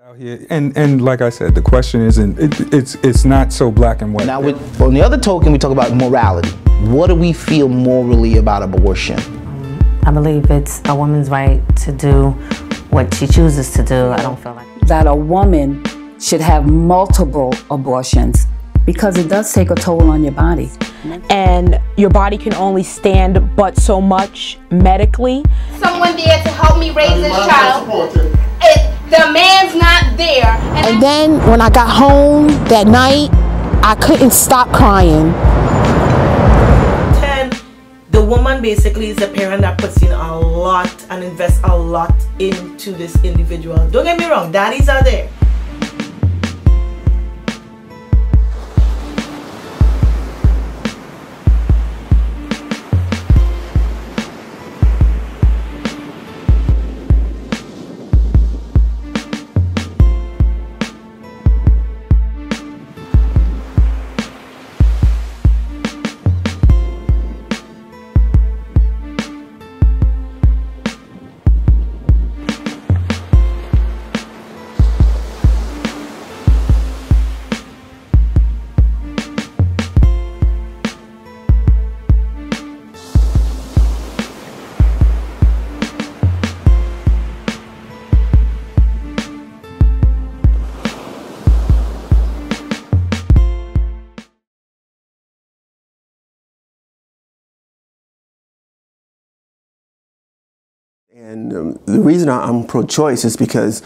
Out here, and like I said, the question isn't. It's not so black and white. Now, on the other token, we talk about morality. What do we feel morally about abortion? I believe it's a woman's right to do what she chooses to do. I don't feel like that a woman should have multiple abortions because it does take a toll on your body. And your body can only stand but so much medically. Someone there to help me raise this child. The man's not there. And then when I got home that night, I couldn't stop crying. The woman basically is a parent that puts in a lot and invests a lot into this individual. Don't get me wrong, daddies are there. And the reason I'm pro-choice is because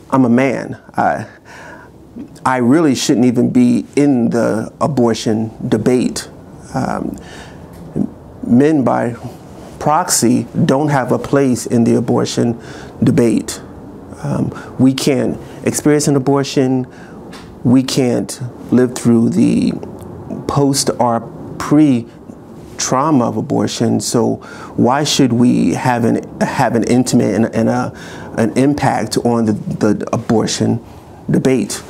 I'm a man. I really shouldn't even be in the abortion debate. Men by proxy don't have a place in the abortion debate. We can't experience an abortion. We can't live through the post or pre-trauma of abortion. So why should we have an intimate and an impact on the abortion debate?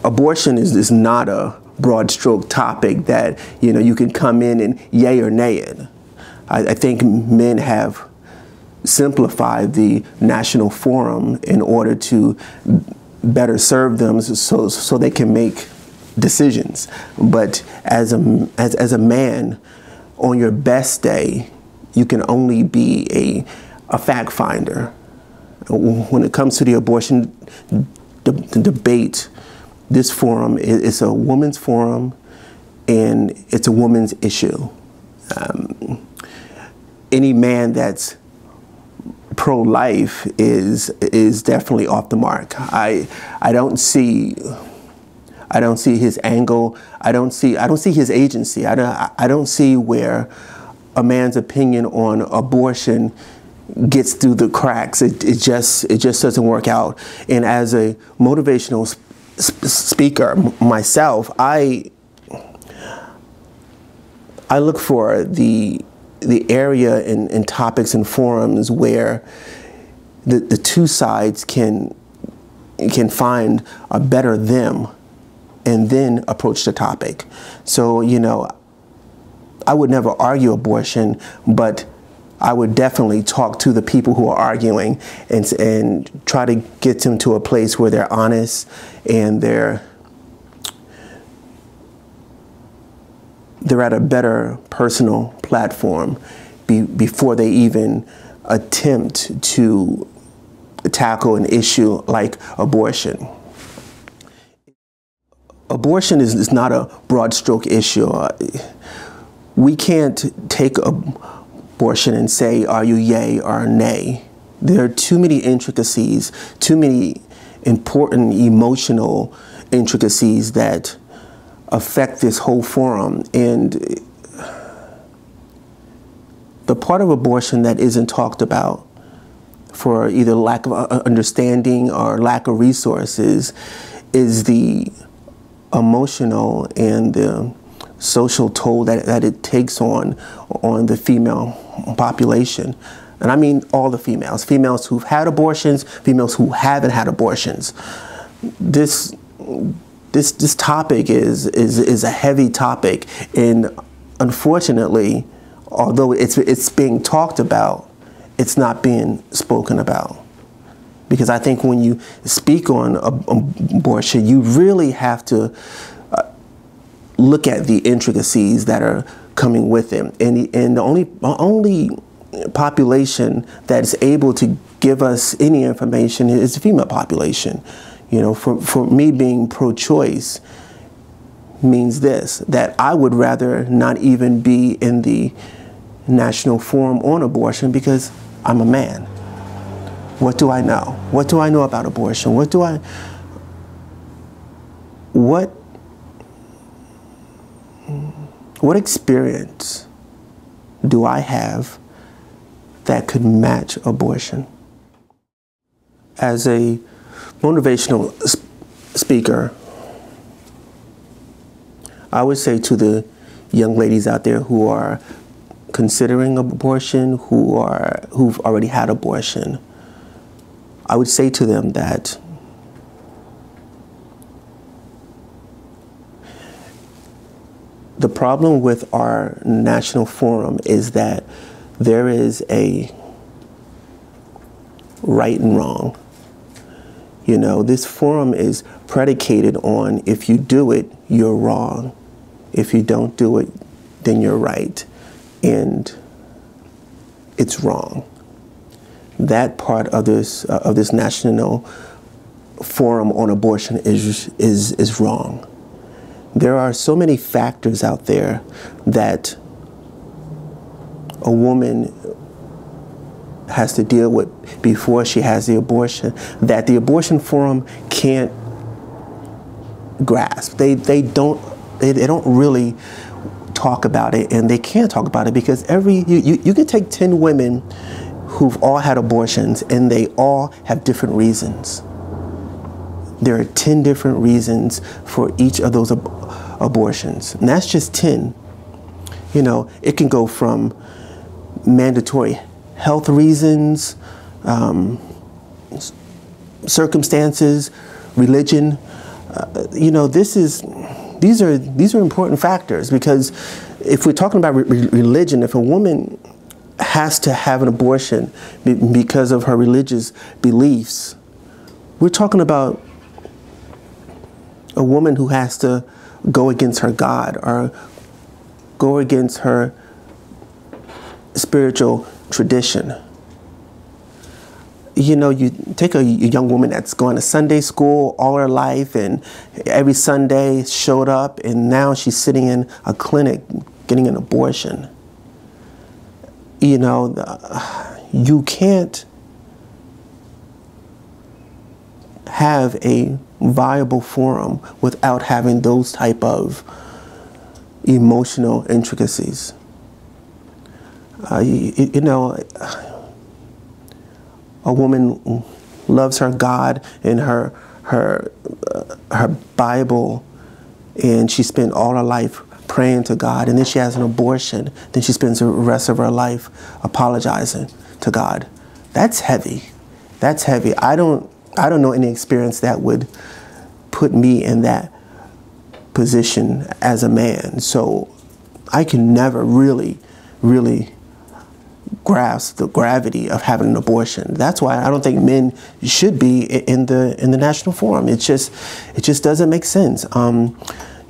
Abortion is not a broad stroke topic that you can come in and yay or nay it. I think men have simplified the national forum in order to better serve them so they can make decisions. But as a man, on your best day, you can only be a fact finder. When it comes to the abortion debate, this forum is a woman's forum, and it's a woman's issue. Any man that's pro-life is definitely off the mark. I don't see his angle. I don't see his agency. I don't see where a man's opinion on abortion gets through the cracks. It just doesn't work out. And as a motivational speaker myself, I look for the area and topics and forums where the two sides can find a better them and then approach the topic. So, I would never argue abortion, but I would definitely talk to the people who are arguing and try to get them to a place where they're honest and they're at a better personal platform before they even attempt to tackle an issue like abortion. Abortion is not a broad stroke issue. We can't take abortion and say, are you yay or nay? There are too many intricacies, too many important emotional intricacies that affect this whole forum. And the part of abortion that isn't talked about for either lack of understanding or lack of resources is the emotional and the social toll that it takes on the female population. And I mean all the females who've had abortions, females who haven't had abortions. This topic is a heavy topic, and unfortunately, although it's being talked about, it's not being spoken about. Because I think when you speak on abortion, you really have to look at the intricacies that are coming with it. And the only population that is able to give us any information is the female population. You know, for me, being pro-choice means this, that I would rather not even be in the national forum on abortion because I'm a man. What do I know? What do I know about abortion? What experience do I have that could match abortion? As a motivational speaker, I would say to the young ladies out there who are considering abortion, who've already had abortion, I would say to them that the problem with our national forum is that there is a right and wrong. You know, this forum is predicated on if you do it, you're wrong. If you don't do it, then you're right. And it's wrong. That part of this national forum on abortion is wrong. There are so many factors out there that a woman has to deal with before she has the abortion that the abortion forum can't grasp. They don't really talk about it, and they can't talk about it because you could take 10 women who've all had abortions and they all have different reasons. There are 10 different reasons for each of those abortions, and that's just 10. You know, it can go from mandatory health reasons, circumstances, religion. You know, these are important factors, because if we're talking about religion, if a woman has to have an abortion because of her religious beliefs, we're talking about a woman who has to go against her God or go against her spiritual tradition. You know, you take a young woman that's going to Sunday school all her life and every Sunday showed up, and now she's sitting in a clinic getting an abortion. You know, you can't have a viable forum without having those type of emotional intricacies. You know, a woman loves her God and her Bible, and she spent all her life praying to God, and then she has an abortion. Then she spends the rest of her life apologizing to God. That's heavy. That's heavy. I don't know any experience that would put me in that position as a man. So I can never really grasp the gravity of having an abortion. That's why I don't think men should be in the national forum. It just doesn't make sense.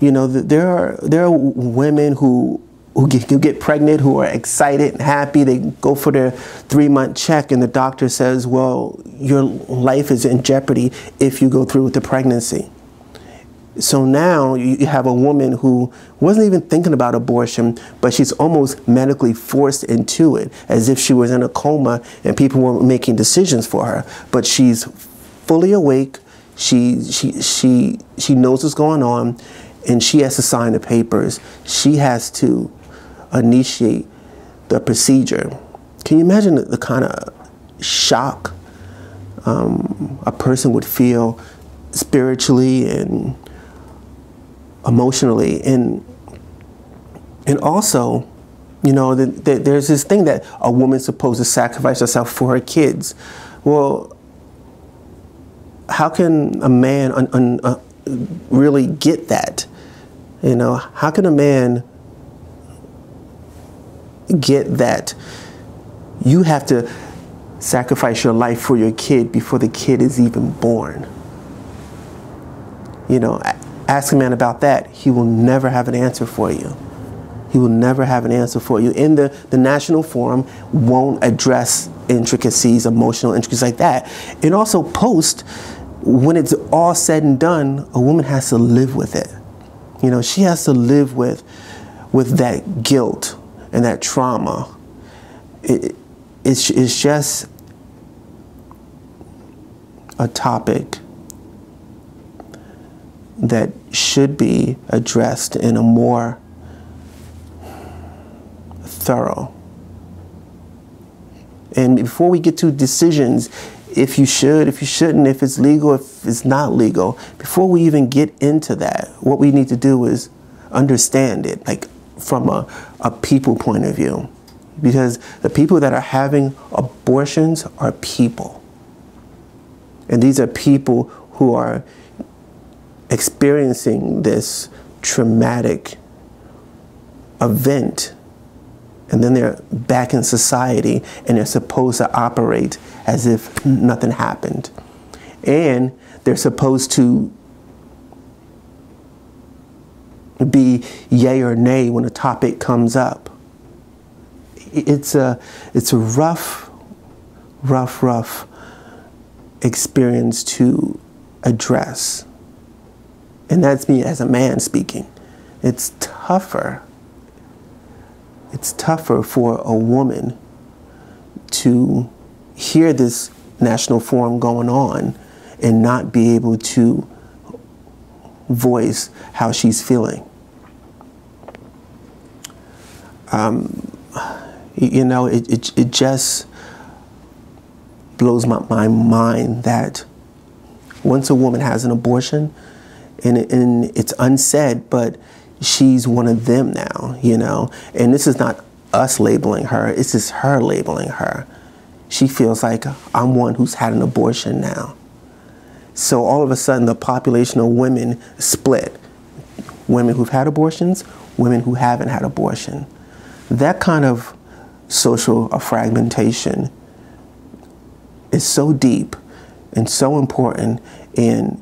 You know, there are women who get pregnant, who are excited and happy. They go for their 3-month check, and the doctor says, well, your life is in jeopardy if you go through with the pregnancy. So now you have a woman who wasn't even thinking about abortion, but she's almost medically forced into it, as if she was in a coma and people were making decisions for her. But she's fully awake. She knows what's going on, and she has to sign the papers. She has to initiate the procedure. Can you imagine the kind of shock a person would feel spiritually and emotionally? And also, you know, there's this thing that a woman's supposed to sacrifice herself for her kids. Well, how can a man really get that? You know, how can a man get that you have to sacrifice your life for your kid before the kid is even born. You know, ask a man about that. He will never have an answer for you. He will never have an answer for you. And the National Forum won't address intricacies, emotional intricacies like that. And also post, when it's all said and done, a woman has to live with it. You know, she has to live with that guilt and that trauma. It's just a topic that should be addressed in a more thorough. And before we get to decisions, if you should, if you shouldn't, if it's legal, if it's not legal, before we even get into that, what we need to do is understand it, like from a people point of view. Because the people that are having abortions are people. And these are people who are experiencing this traumatic event, and then they're back in society and they're supposed to operate as if nothing happened. And they're supposed to be yay or nay when a topic comes up. It's a rough experience to address. And that's me as a man speaking. It's tougher. It's tougher for a woman to hear this national forum going on and not be able to voice how she's feeling. You know, it just blows my mind that once a woman has an abortion, and it's unsaid, but she's one of them now, you know. And this is not us labeling her, it's just her labeling her. She feels like, I'm one who's had an abortion now. So all of a sudden the population of women split. Women who've had abortions, women who haven't had abortion. That kind of social fragmentation is so deep and so important, and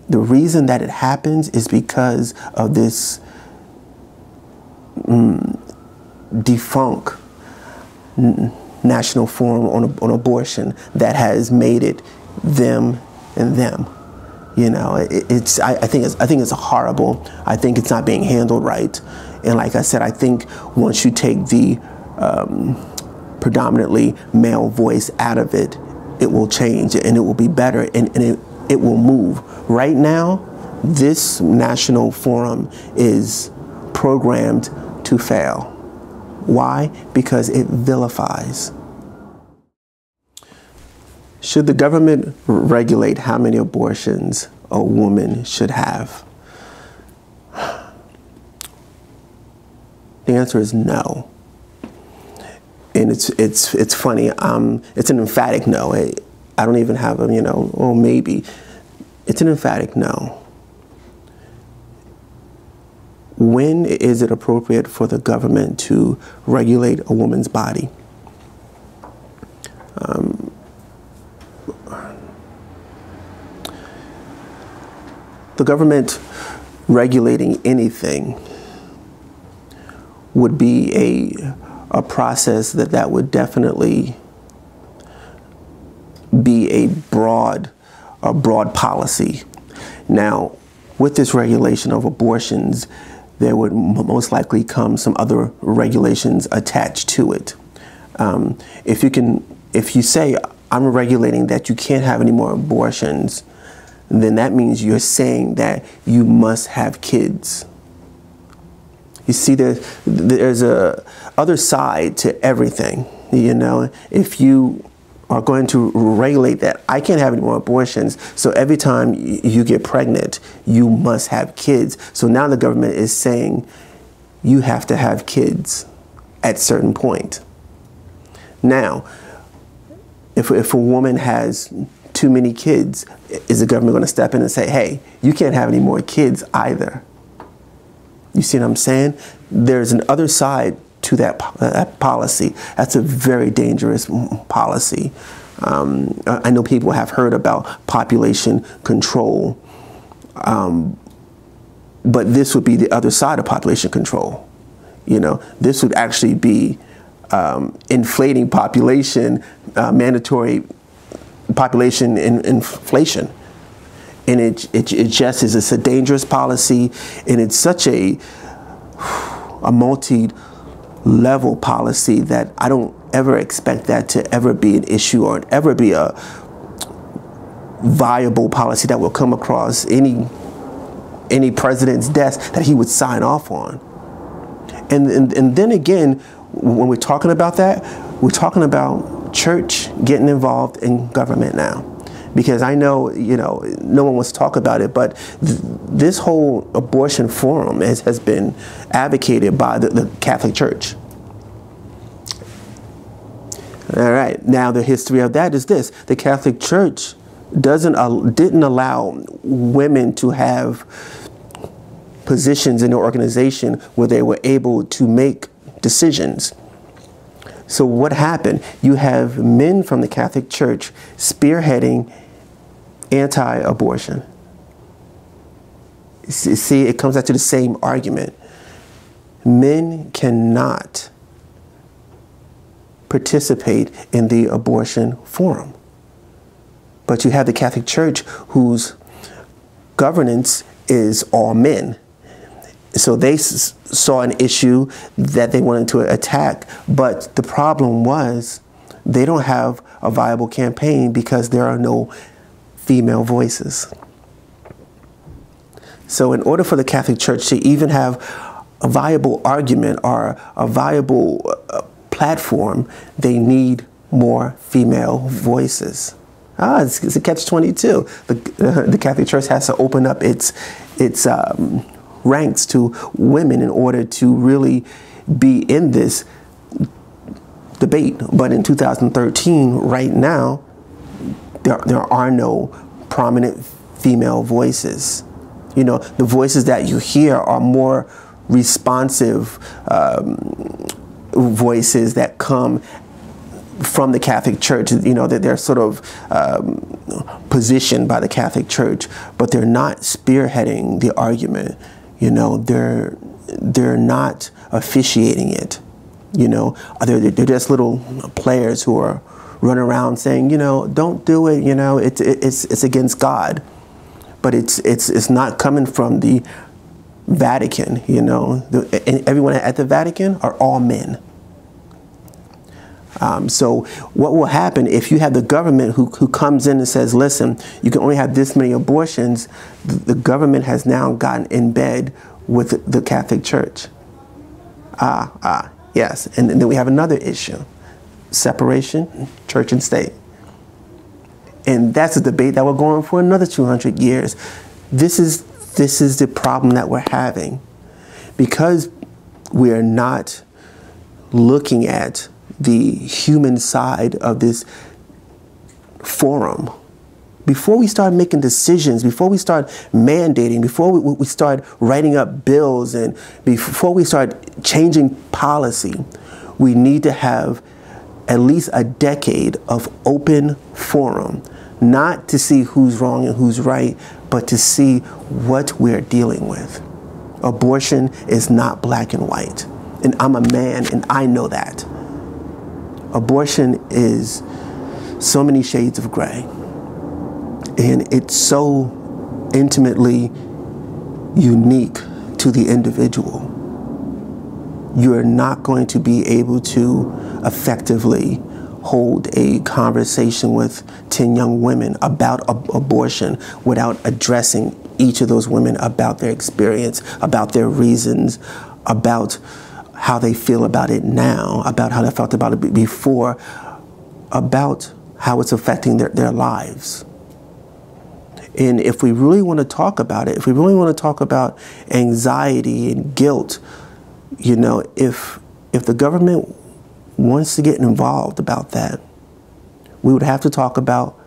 the reason that it happens is because of this defunct national forum on abortion that has made it them and them. You know, I think it's horrible. I think it's not being handled right. And like I said, I think once you take the predominantly male voice out of it, it will change and it will be better, and it will move. Right now, this national forum is programmed to fail. Why? Because it vilifies. Should the government regulate how many abortions a woman should have? The answer is no. And it's funny. It's an emphatic no. I don't even have a, you know, oh, maybe. It's an emphatic no. When is it appropriate for the government to regulate a woman's body? The government regulating anything would be a process that would definitely be a broad policy. Now, with this regulation of abortions, there would most likely come some other regulations attached to it. If you say, I'm regulating that you can't have any more abortions, then that means you're saying that you must have kids. You see, there's a other side to everything. You know, if you are going to regulate that I can't have any more abortions, so every time you get pregnant, you must have kids. So now the government is saying you have to have kids at a certain point. Now, if a woman has too many kids, is the government going to step in and say, hey, you can't have any more kids either? You see what I'm saying? There's an other side to that policy. That's a very dangerous policy. I know people have heard about population control, but this would be the other side of population control. You know, this would actually be inflating population, mandatory population inflation. And it just is, it's a dangerous policy, and it's such a multi-level policy that I don't ever expect that to ever be an issue or ever be a viable policy that will come across any president's desk that he would sign off on. And then again, when we're talking about that, we're talking about church getting involved in government now. Because I know, you know, no one wants to talk about it, but this whole abortion forum has been advocated by the Catholic Church. All right, now the history of that is this. The Catholic Church didn't allow women to have positions in the organization where they were able to make decisions. So what happened? You have men from the Catholic Church spearheading anti-abortion. See, it comes out to the same argument. Men cannot participate in the abortion forum. But you have the Catholic Church whose governance is all men. So they saw an issue that they wanted to attack, but the problem was they don't have a viable campaign because there are no female voices. So in order for the Catholic Church to even have a viable argument or a viable platform, they need more female voices. It's a catch-22. The Catholic Church has to open up its ranks to women in order to really be in this debate. But in 2013, right now, there are no prominent female voices. You know, the voices that you hear are more responsive voices that come from the Catholic Church. You know, that they're sort of positioned by the Catholic Church, but they're not spearheading the argument. You know, they're not officiating it. You know, they're just little players who are running around saying, you know, don't do it. You know, it's against God, but it's not coming from the Vatican. You know, and everyone at the Vatican are all men. So what will happen if you have the government who comes in and says, listen, you can only have this many abortions? The government has now gotten in bed with the Catholic Church. Yes. And then we have another issue, separation, church and state. And that's a debate that we're going for another 200 years. This is the problem that we're having, because we're not looking at the human side of this forum. Before we start making decisions, before we start mandating, before we start writing up bills, and before we start changing policy, we need to have at least a decade of open forum, not to see who's wrong and who's right, but to see what we're dealing with. Abortion is not black and white. And I'm a man, and I know that. Abortion is so many shades of gray, and it's so intimately unique to the individual. You're not going to be able to effectively hold a conversation with 10 young women about abortion without addressing each of those women about their experience, about their reasons, about how they feel about it now, about how they felt about it before, about how it's affecting their lives. And if we really want to talk about it, if we really want to talk about anxiety and guilt, you know, if the government wants to get involved about that, we would have to talk about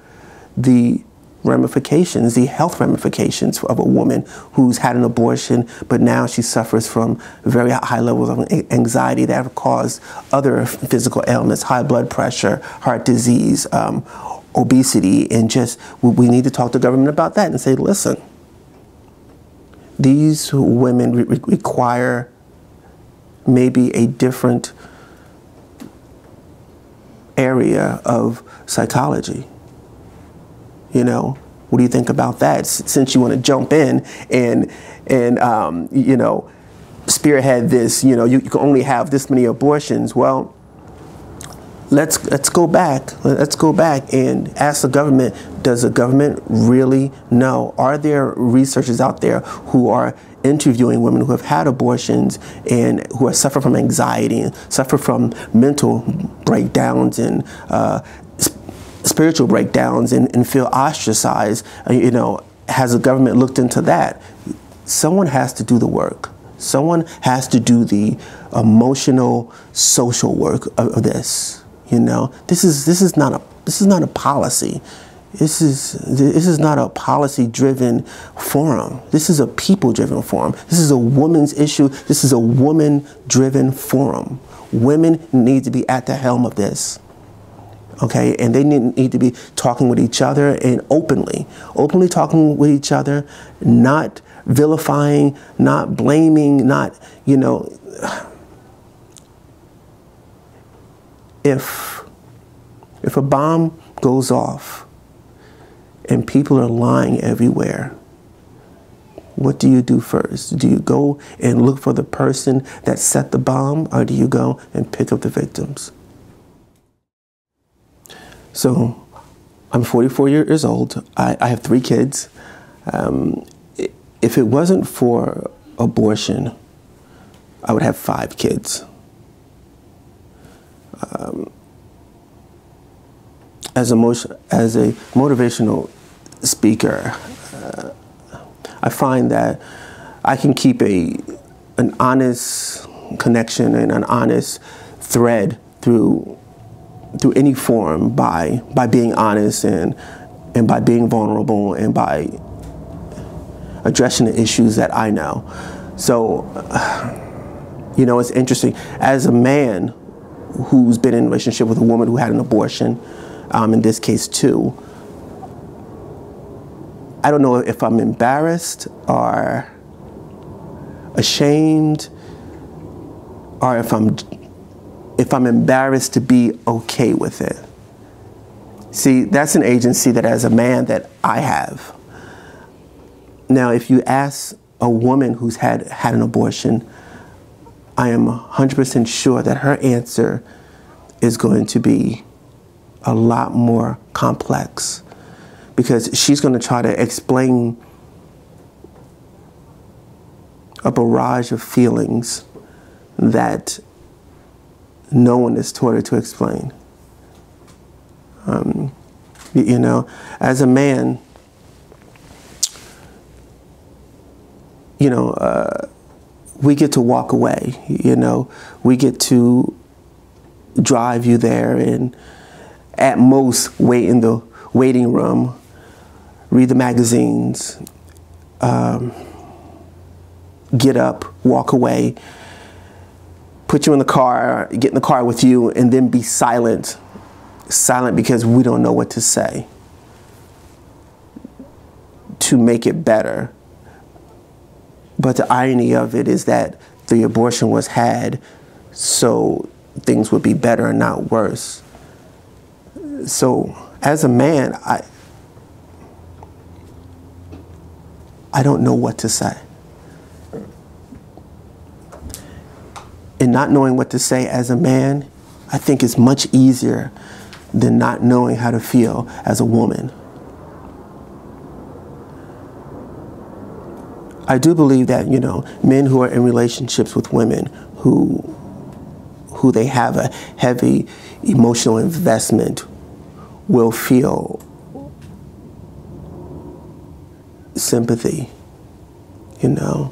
the ramifications, the health ramifications of a woman who's had an abortion, but now she suffers from very high levels of anxiety that have caused other physical ailments, high blood pressure, heart disease, obesity, and just, we need to talk to government about that and say, listen, these women require maybe a different area of psychology. You know, what do you think about that? Since you want to jump in and you know, spearhead this, you know, you can only have this many abortions. Well, let's go back. Let's go back and ask the government, does the government really know? Are there researchers out there who are interviewing women who have had abortions and who are suffering from anxiety and suffer from mental breakdowns and spiritual breakdowns and feel ostracized? You know, has the government looked into that? Someone has to do the work. Someone has to do the emotional, social work of this. You know, this is not a policy. This is not a policy-driven forum. This is a people-driven forum. This is a woman's issue. This is a woman-driven forum. Women need to be at the helm of this. Okay, and they need to be talking with each other and openly talking with each other, not vilifying, not blaming, not, you know, if a bomb goes off and people are lying everywhere, what do you do first? Do you go and look for the person that set the bomb, or do you go and pick up the victims? So I'm 44 years old. I have 3 kids. If it wasn't for abortion, I would have 5 kids. As a motivational speaker, I find that I can keep an honest connection and an honest thread through any forum by being honest and by being vulnerable and by addressing the issues that I know. So, you know, it's interesting. As a man who's been in a relationship with a woman who had an abortion, in this case too, I don't know if I'm embarrassed or ashamed, or if I'm embarrassed to be okay with it. See, that's an agency that as a man that I have. Now, if you ask a woman who's had an abortion, I am 100% sure that her answer is going to be a lot more complex, because she's going to try to explain a barrage of feelings that no one has taught her to explain. You know, as a man, you know, we get to walk away, you know, we get to drive you there and at most wait in the waiting room, read the magazines, get up, walk away, put you in the car, get in the car with you, and then be silent because we don't know what to say to make it better. But the irony of it is that the abortion was had so things would be better and not worse. So as a man, I don't know what to say. And not knowing what to say as a man, I think is much easier than not knowing how to feel as a woman. I do believe that, you know, men who are in relationships with women who they have a heavy emotional investment will feel sympathy, you know.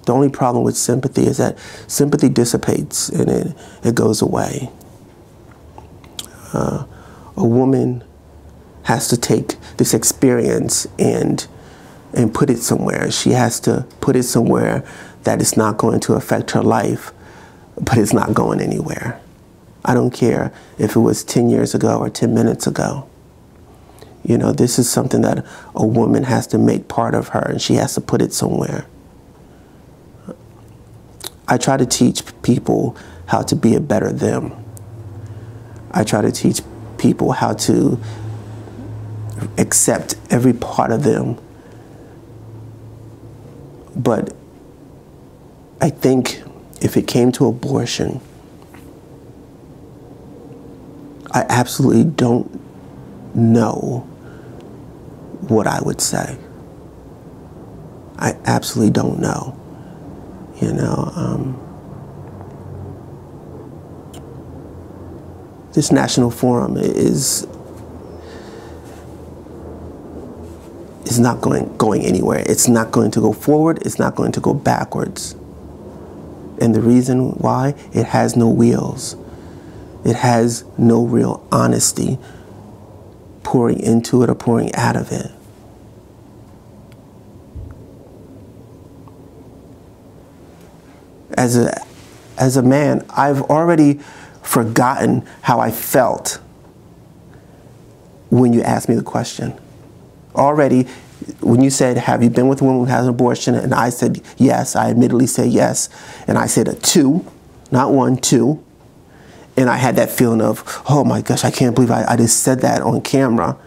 The only problem with sympathy is that sympathy dissipates and it goes away. A woman has to take this experience and put it somewhere. She has to put it somewhere that it's not going to affect her life, but it's not going anywhere. I don't care if it was 10 years ago or 10 minutes ago. You know, this is something that a woman has to make part of her, and she has to put it somewhere. I try to teach people how to be a better them. I try to teach people how to accept every part of them. But I think if it came to abortion, I absolutely don't know what I would say. I absolutely don't know. You know, this national forum is not going anywhere. It's not going to go forward. It's not going to go backwards. And the reason why, it has no wheels. It has no real honesty pouring into it or pouring out of it. As a man, I've already forgotten how I felt when you asked me the question. Already, when you said, have you been with a woman who has an abortion? And I said yes, I admittedly said yes. And I said a 2, not 1, 2. And I had that feeling of, oh my gosh, I can't believe I just said that on camera.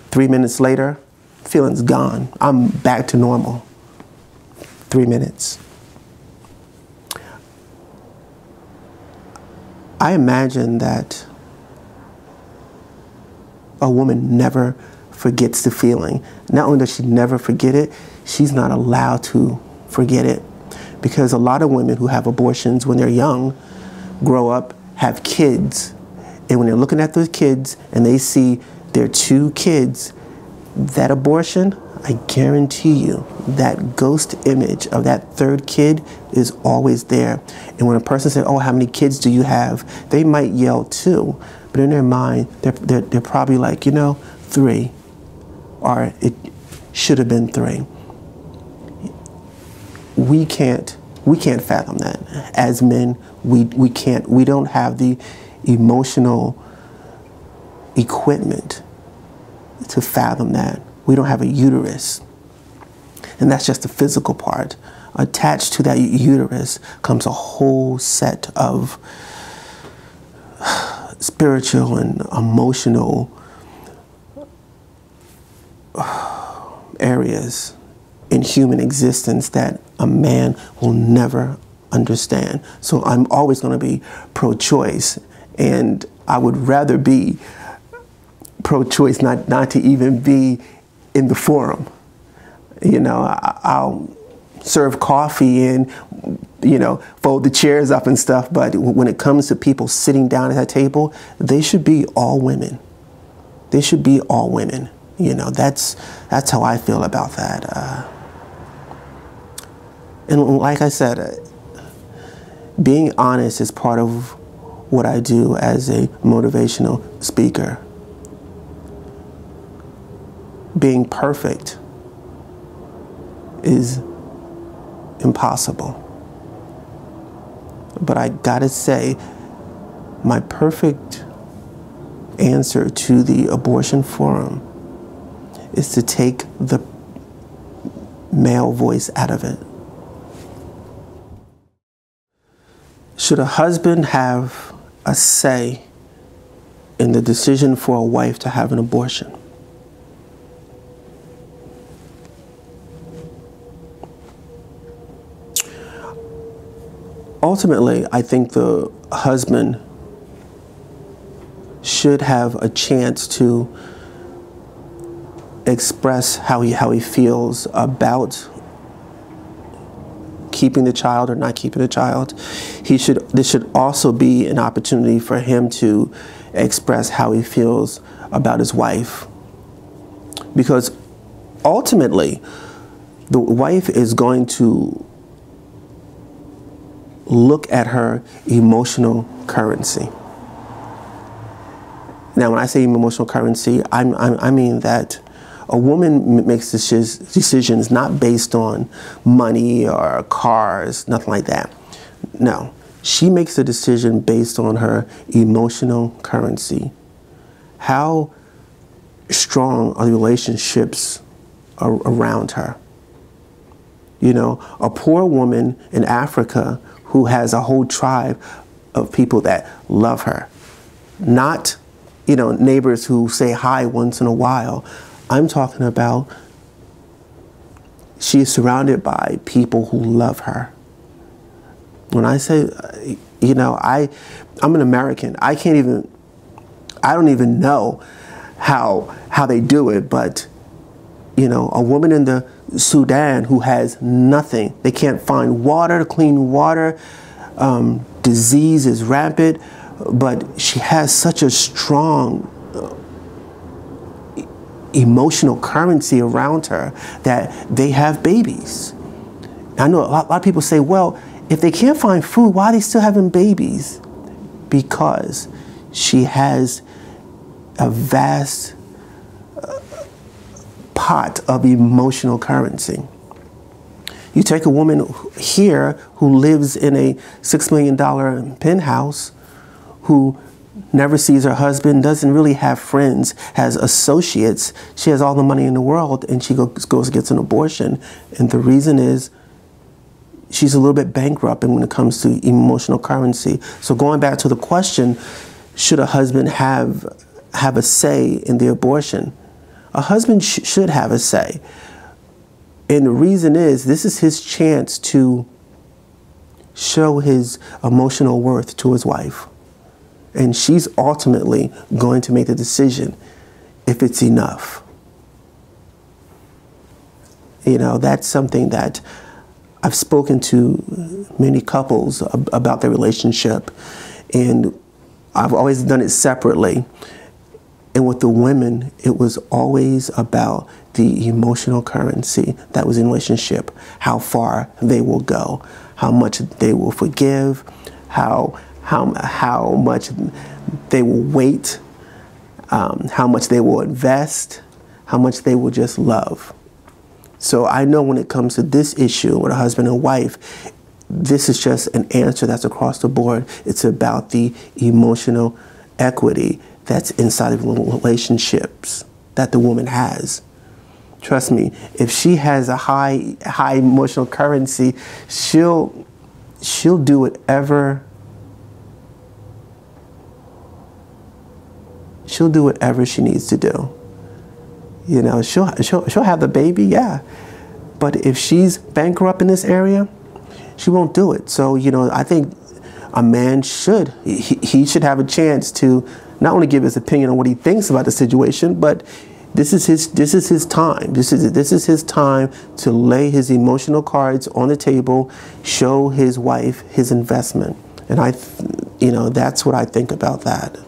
3 minutes later, feeling's gone. I'm back to normal. 3 minutes. I imagine that a woman never forgets the feeling. Not only does she never forget it, she's not allowed to forget it. Because a lot of women who have abortions when they're young grow up, have kids, and when they're looking at those kids and they see their 2 kids, that abortion, I guarantee you, that ghost image of that 3rd kid is always there. And when a person says, oh, how many kids do you have? They might yell 2, but in their mind, they're probably like, you know, 3, or it should have been 3. We can't fathom that. As men, we don't have the emotional equipment to fathom that. We don't have a uterus. And that's just the physical part. Attached to that uterus comes a whole set of spiritual and emotional areas in human existence that a man will never understand. So I'm always going to be pro-choice, and I would rather be pro-choice not to even be in the forum. You know, I'll serve coffee and, you know, fold the chairs up and stuff, but when it comes to people sitting down at that table, they should be all women. They should be all women. You know, that's how I feel about that. And like I said, being honest is part of what I do as a motivational speaker. Being perfect is impossible. But I gotta say, my perfect answer to the abortion forum is to take the male voice out of it. Should a husband have a say in the decision for a wife to have an abortion? Ultimately, I think the husband should have a chance to express how he feels about keeping the child or not keeping the child. This should also be an opportunity for him to express how he feels about his wife. Because ultimately, the wife is going to look at her emotional currency. Now, when I say emotional currency, I mean that a woman makes decisions not based on money or cars, nothing like that. No, she makes a decision based on her emotional currency. How strong are the relationships around her? You know, a poor woman in Africa who has a whole tribe of people that love her. Not, you know, neighbors who say hi once in a while. I'm talking about she is surrounded by people who love her. When I say, you know, I'm an American. I don't even know how they do it, but, you know, a woman in the Sudan who has nothing. They can't find water, clean water. Disease is rampant, but she has such a strong emotional currency around her that they have babies. I know a lot of people say, well, if they can't find food, why are they still having babies? Because she has a vast pot of emotional currency. You take a woman here who lives in a $6 million penthouse, who never sees her husband, doesn't really have friends, has associates. She has all the money in the world, and she goes and gets an abortion. And the reason is she's a little bit bankrupt when it comes to emotional currency. So going back to the question, should a husband have a say in the abortion? A husband should have a say. And the reason is, this is his chance to show his emotional worth to his wife. And she's ultimately going to make the decision if it's enough. You know, that's something that I've spoken to many couples about their relationship, and I've always done it separately. And with the women, it was always about the emotional currency that was in the relationship, how far they will go, how much they will forgive, how much they will wait, how much they will invest, how much they will just love. So I know when it comes to this issue with a husband and wife, this is just an answer that's across the board. It's about the emotional equity that's inside of relationships that the woman has. Trust me, if she has a high emotional currency, she'll do whatever she needs to do. You know, she'll have the baby, yeah. But if she's bankrupt in this area, she won't do it. So, you know, I think a man should have a chance to not only give his opinion on what he thinks about the situation, but this is his time. This is his time to lay his emotional cards on the table, show his wife his investment. And you know, that's what I think about that.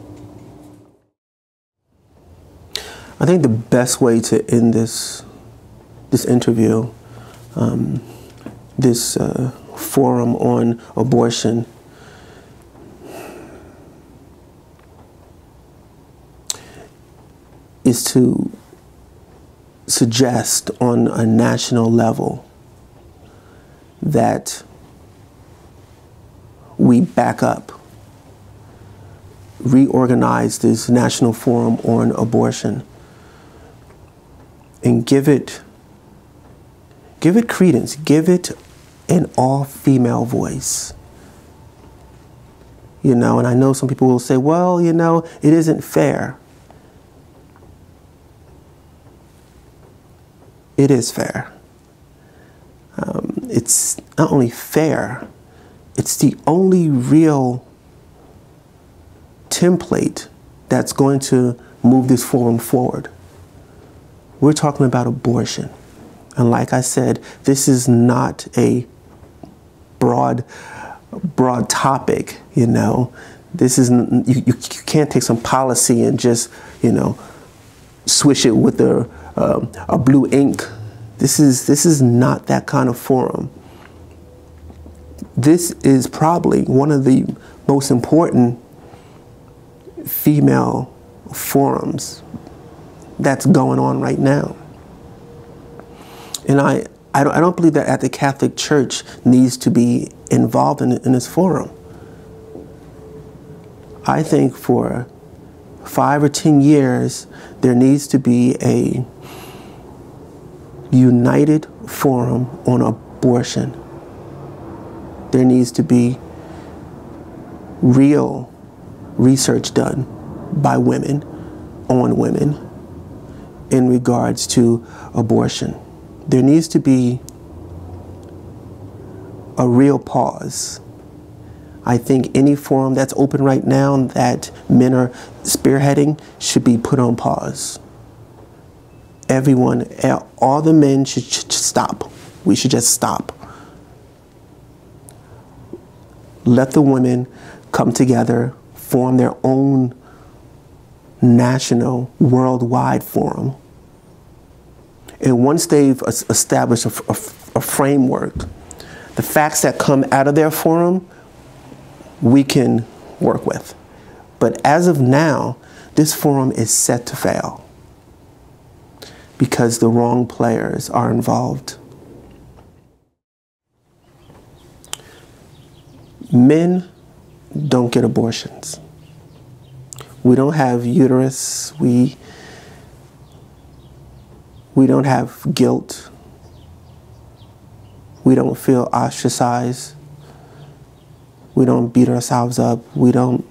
I think the best way to end this interview, this forum on abortion, is to suggest on a national level that we back up, reorganize this national forum on abortion, and give it credence, give it an all-female voice. You know, and I know some people will say, well, you know, it isn't fair. It is fair. It's not only fair, it's the only real template that's going to move this forum forward. We're talking about abortion. And like I said, this is not a broad topic, you know. This isn't, you can't take some policy and just, you know, swish it with a blue ink. This is not that kind of forum. This is probably one of the most important female forums that's going on right now. And I don't believe that the Catholic Church needs to be involved in this forum. I think for 5 or 10 years, there needs to be a united forum on abortion. There needs to be real research done by women, on women, in regards to abortion. There needs to be a real pause. I think any forum that's open right now that men are spearheading should be put on pause. Everyone, all the men should stop. We should just stop. Let the women come together, form their own national, worldwide forum. And once they've established a framework, the facts that come out of their forum, we can work with. But as of now, this forum is set to fail because the wrong players are involved. Men don't get abortions. We don't have uterus. We don't have guilt. We don't feel ostracized. We don't beat ourselves up. We don't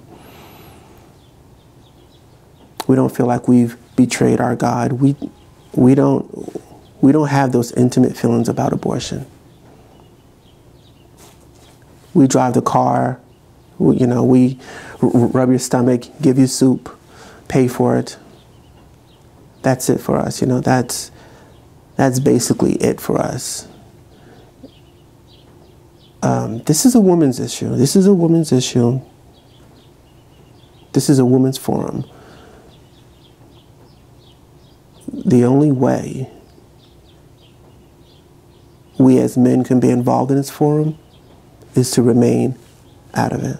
feel like we've betrayed our God. We don't have those intimate feelings about abortion. We drive the car, we rub your stomach, give you soup, pay for it. That's it for us, that's basically it for us. This is a woman's issue. This is a woman's issue. This is a women's forum. The only way we as men can be involved in this forum is to remain out of it.